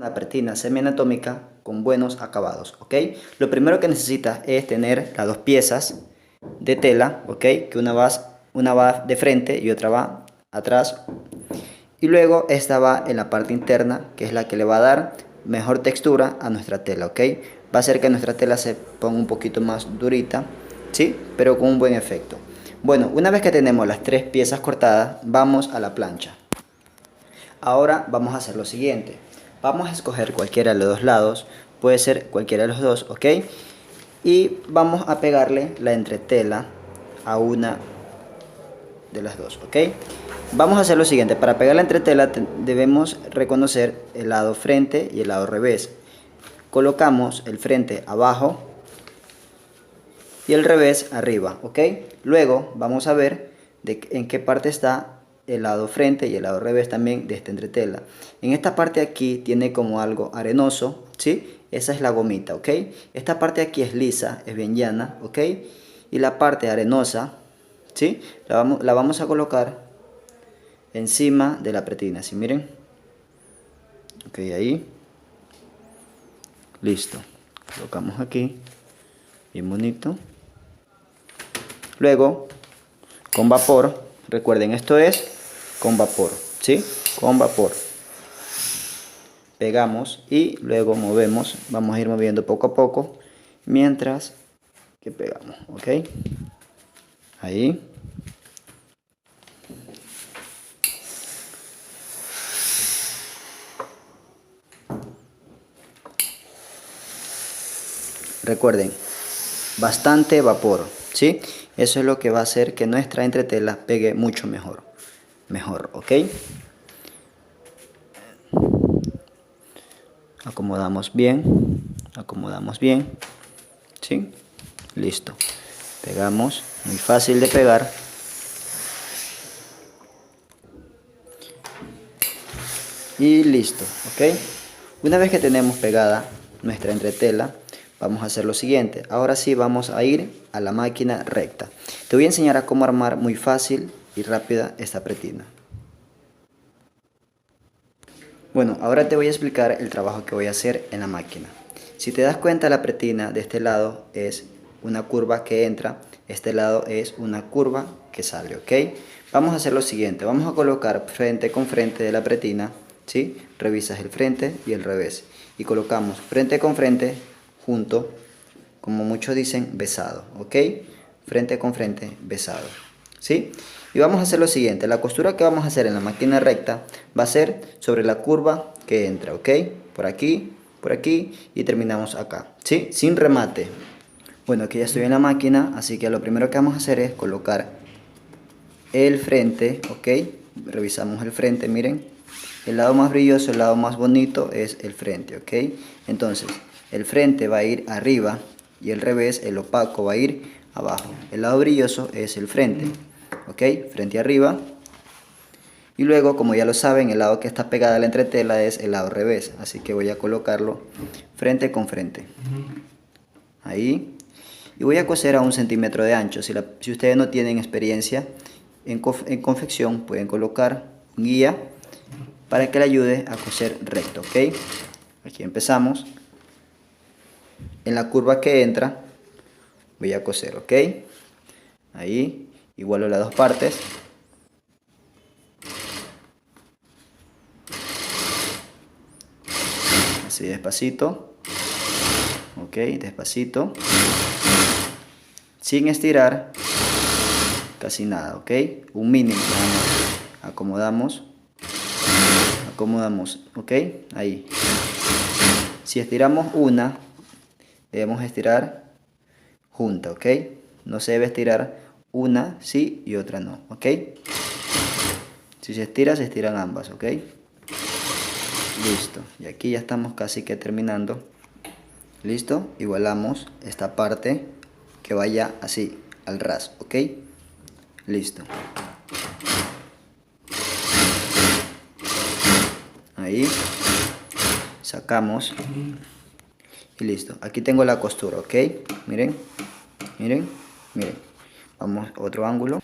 Una pretina semianatómica con buenos acabados, ¿ok? Lo primero que necesitas es tener las dos piezas de tela, ¿ok? Que una va de frente y otra va atrás. Y luego esta va en la parte interna, que es la que le va a dar mejor textura a nuestra tela, ¿ok? Va a hacer que nuestra tela se ponga un poquito más durita, ¿sí? Pero con un buen efecto. Bueno, una vez que tenemos las tres piezas cortadas, vamos a la plancha. Ahora vamos a hacer lo siguiente. Vamos a escoger cualquiera de los dos lados, puede ser cualquiera de los dos, ¿ok? Y vamos a pegarle la entretela a una de las dos, ¿ok? Vamos a hacer lo siguiente. Para pegar la entretela debemos reconocer el lado frente y el lado revés. Colocamos el frente abajo y el revés arriba, ¿ok? Luego vamos a ver en qué parte está el lado frente y el lado revés también de esta entretela. En esta parte aquí tiene como algo arenoso, ¿sí? Esa es la gomita, ¿ok? Esta parte aquí es lisa, es bien llana, ¿ok? Y la parte arenosa, ¿sí? La vamos a colocar encima de la pretina, ¿sí? Miren. Ok, ahí. Listo. Colocamos aquí, bien bonito. Luego, con vapor, recuerden, esto es con vapor, ¿sí? Con vapor. Pegamos y luego movemos, vamos a ir moviendo poco a poco mientras que pegamos, ¿ok? Ahí. Recuerden, bastante vapor, ¿sí? Eso es lo que va a hacer que nuestra entretela pegue mucho mejor, ¿ok? Acomodamos bien, ¿sí? Listo. Pegamos, muy fácil de pegar. Y listo, ¿ok? Una vez que tenemos pegada nuestra entretela, vamos a hacer lo siguiente. Ahora sí vamos a ir a la máquina recta. Te voy a enseñar a cómo armar muy fácil y rápida esta pretina. Bueno, ahora te voy a explicar el trabajo que voy a hacer en la máquina. Si te das cuenta, la pretina de este lado es una curva que entra, este lado es una curva que sale, ¿ok? Vamos a hacer lo siguiente, vamos a colocar frente con frente de la pretina, ¿sí? Revisas el frente y el revés y colocamos frente con frente junto, como muchos dicen, besado, ¿ok? Frente con frente, besado, ¿sí? Y vamos a hacer lo siguiente, la costura que vamos a hacer en la máquina recta va a ser sobre la curva que entra, ¿ok? Por aquí y terminamos acá, ¿sí? Sin remate. Bueno, aquí ya estoy en la máquina, así que lo primero que vamos a hacer es colocar el frente, ¿ok? Revisamos el frente, miren. El lado más brilloso, el lado más bonito es el frente, ¿ok? Entonces, el frente va a ir arriba y el revés, el opaco, va a ir abajo. El lado brilloso es el frente, ¿ok? Frente arriba. Y luego, como ya lo saben, el lado que está pegada a la entretela es el lado revés. Así que voy a colocarlo frente con frente. Ahí. Y voy a coser a 1 centímetro de ancho. Si ustedes no tienen experiencia en confección, pueden colocar un guía para que le ayude a coser recto, ¿ok? Aquí empezamos. En la curva que entra, voy a coser, ¿ok? Ahí, igualo las dos partes. Así despacito. Ok, despacito. Sin estirar casi nada, ¿ok? Un mínimo. Acomodamos. Acomodamos, ¿ok? Ahí. Si estiramos una, debemos estirar junta, ¿ok? No se debe estirar una sí y otra no, ¿ok? Si se estiran ambas, ¿ok? Listo. Y aquí ya estamos casi que terminando. Listo. Igualamos esta parte que vaya así, al ras, ¿ok? Listo. Ahí. Sacamos. Y listo. Aquí tengo la costura, ¿ok? Miren. Miren. Miren. Vamos a otro ángulo.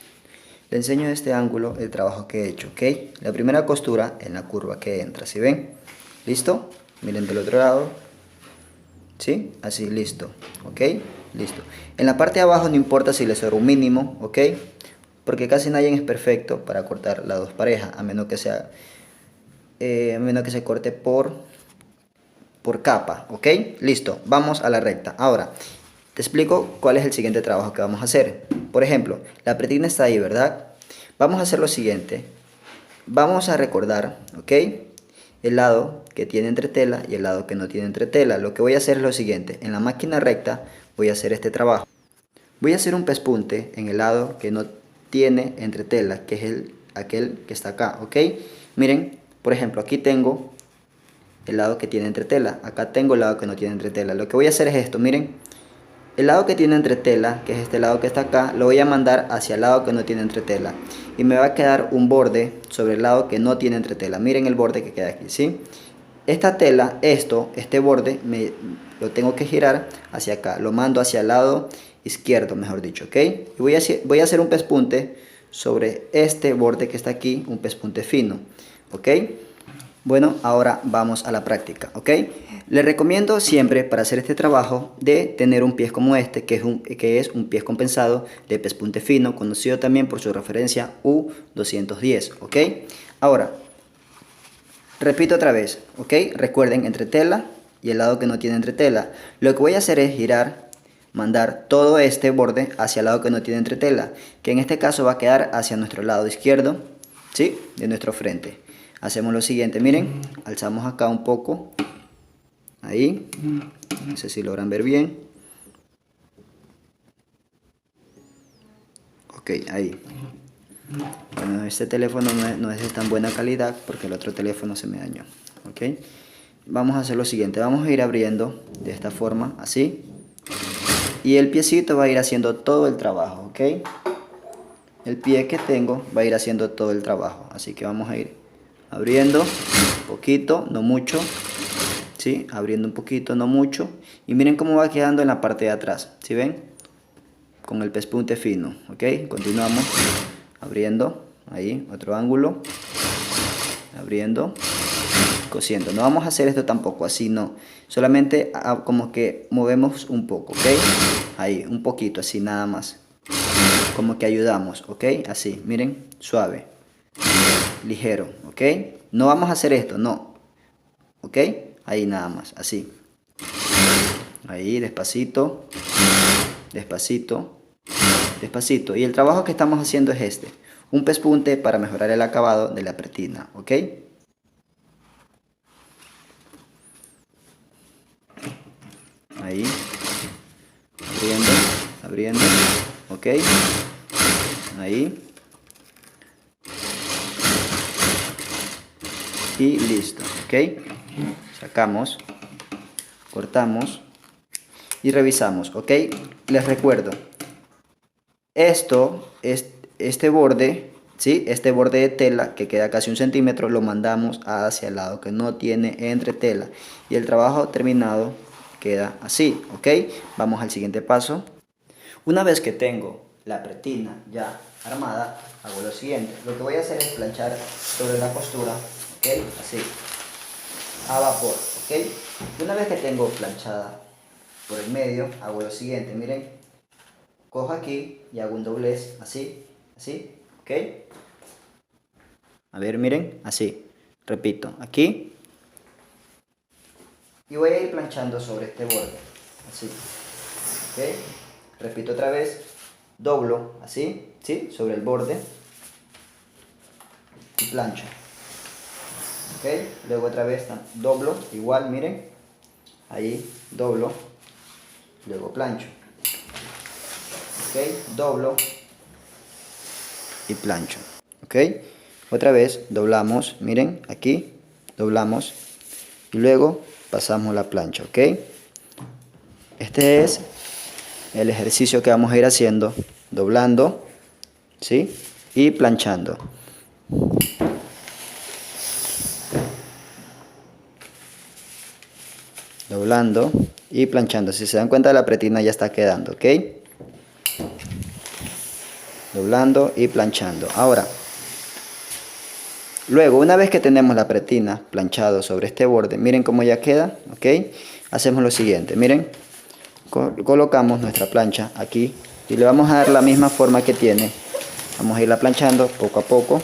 Le enseño de este ángulo el trabajo que he hecho, ¿ok? La primera costura en la curva que entra, ¿sí ven? ¿Listo? Miren del otro lado. ¿Sí? Así, listo. ¿Ok? Listo. En la parte de abajo no importa si le sobra un mínimo, ¿ok? Porque casi nadie es perfecto para cortar las dos parejas, a menos que sea, a menos que se corte por capa, ¿ok? Listo, vamos a la recta. Ahora, te explico cuál es el siguiente trabajo que vamos a hacer. Por ejemplo, la pretina está ahí, ¿verdad? Vamos a hacer lo siguiente. Vamos a recordar, ¿ok? El lado que tiene entretela y el lado que no tiene entretela. Lo que voy a hacer es lo siguiente. En la máquina recta voy a hacer este trabajo. Voy a hacer un pespunte en el lado que no tiene entretela, que es aquel que está acá, ¿ok? Miren, por ejemplo, aquí tengo el lado que tiene entretela. Acá tengo el lado que no tiene entretela. Lo que voy a hacer es esto, miren. El lado que tiene entretela, que es este lado que está acá, lo voy a mandar hacia el lado que no tiene entretela. Y me va a quedar un borde sobre el lado que no tiene entretela. Miren el borde que queda aquí, ¿sí? Esta tela, este borde, lo tengo que girar hacia acá. Lo mando hacia el lado izquierdo, mejor dicho, ¿ok? Y voy a hacer un pespunte sobre este borde que está aquí, un pespunte fino, ¿ok? Bueno, ahora vamos a la práctica, ¿ok? Les recomiendo siempre para hacer este trabajo de tener un pie como este, que es un pie compensado de pespunte fino, conocido también por su referencia U210, ¿ok? Ahora, repito otra vez, ¿ok? Recuerden, entretela y el lado que no tiene entretela. Lo que voy a hacer es girar, mandar todo este borde hacia el lado que no tiene entretela, que en este caso va a quedar hacia nuestro lado izquierdo, ¿sí? De nuestro frente. Hacemos lo siguiente, miren, alzamos acá un poco, ahí, no sé si logran ver bien. Ok, ahí. Bueno, este teléfono no es de tan buena calidad porque el otro teléfono se me dañó, ok. Vamos a hacer lo siguiente, vamos a ir abriendo de esta forma, así. Y el piecito va a ir haciendo todo el trabajo, ok. El pie que tengo va a ir haciendo todo el trabajo, así que vamos a ir abriendo un poquito, no mucho, ¿sí? Abriendo un poquito, no mucho. Y miren cómo va quedando en la parte de atrás, ¿sí ven? Con el pespunte fino, ¿ok? Continuamos abriendo, ahí, otro ángulo, abriendo, cosiendo. No vamos a hacer esto tampoco así, no. Solamente como que movemos un poco, ¿ok? Ahí, un poquito, así nada más. Como que ayudamos, ¿ok? Así, miren, suave, ligero, ¿ok? No vamos a hacer esto, no, ¿ok? Ahí nada más, así. Ahí, despacito, despacito, despacito. Y el trabajo que estamos haciendo es este. Un pespunte para mejorar el acabado de la pretina, ¿ok? Ahí. Abriendo, abriendo, ¿ok? Ahí. Y listo, ¿ok? Sacamos, cortamos y revisamos, ¿ok? Les recuerdo, este borde, ¿sí? Este borde de tela que queda casi 1 centímetro lo mandamos hacia el lado que no tiene entretela y el trabajo terminado queda así, ¿ok? Vamos al siguiente paso. Una vez que tengo la pretina ya armada, hago lo siguiente. Lo que voy a hacer es planchar sobre la costura, ¿ok? Así, a vapor, ¿ok? Una vez que tengo planchada por el medio, hago lo siguiente, miren. Cojo aquí y hago un doblez, así, así, ¿ok? A ver, miren, así. Repito, aquí. Y voy a ir planchando sobre este borde, así, ¿ok? Repito otra vez, doblo, así, ¿sí? Sobre el borde. Y plancho, ¿ok? Luego otra vez doblo, igual, miren. Ahí, doblo, luego plancho. ¿Ok? Doblo y plancho, ¿ok? Otra vez doblamos, miren, aquí, doblamos y luego pasamos la plancha, ¿ok? Este es el ejercicio que vamos a ir haciendo, doblando, ¿sí? Y planchando. Doblando y planchando. Si se dan cuenta, la pretina ya está quedando, ¿ok? Doblando y planchando. Ahora, Luego, una vez que tenemos la pretina planchado sobre este borde, miren cómo ya queda, ¿ok? Hacemos lo siguiente, miren, colocamos nuestra plancha aquí y le vamos a dar la misma forma que tiene. Vamos a irla planchando poco a poco,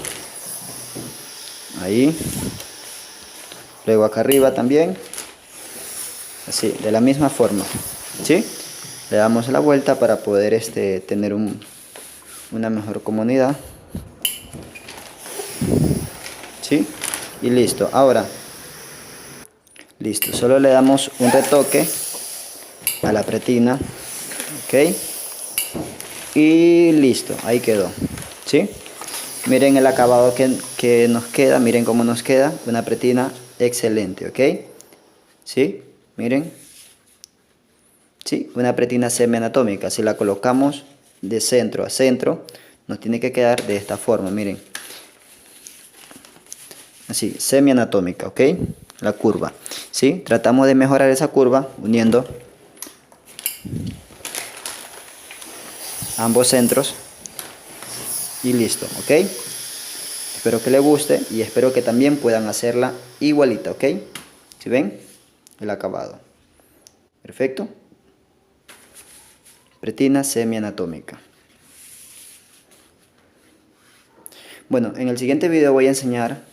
ahí, luego acá arriba también, así, de la misma forma, ¿sí? Le damos la vuelta para poder tener una mejor comodidad, ¿sí? Y listo. Ahora, listo, solo le damos un retoque a la pretina, ¿ok? Y listo, ahí quedó, ¿sí? Miren el acabado que nos queda, miren cómo nos queda, una pretina excelente, ¿ok? ¿Sí? Miren, ¿sí? Una pretina semianatómica, si la colocamos de centro a centro, nos tiene que quedar de esta forma, miren. Así, semianatómica, ¿ok? La curva, ¿sí? Tratamos de mejorar esa curva uniendo ambos centros y listo, ¿ok? Espero que les guste y espero que también puedan hacerla igualita, ¿ok? ¿Sí ven? El acabado. Perfecto. Pretina semianatómica. Bueno, en el siguiente video voy a enseñar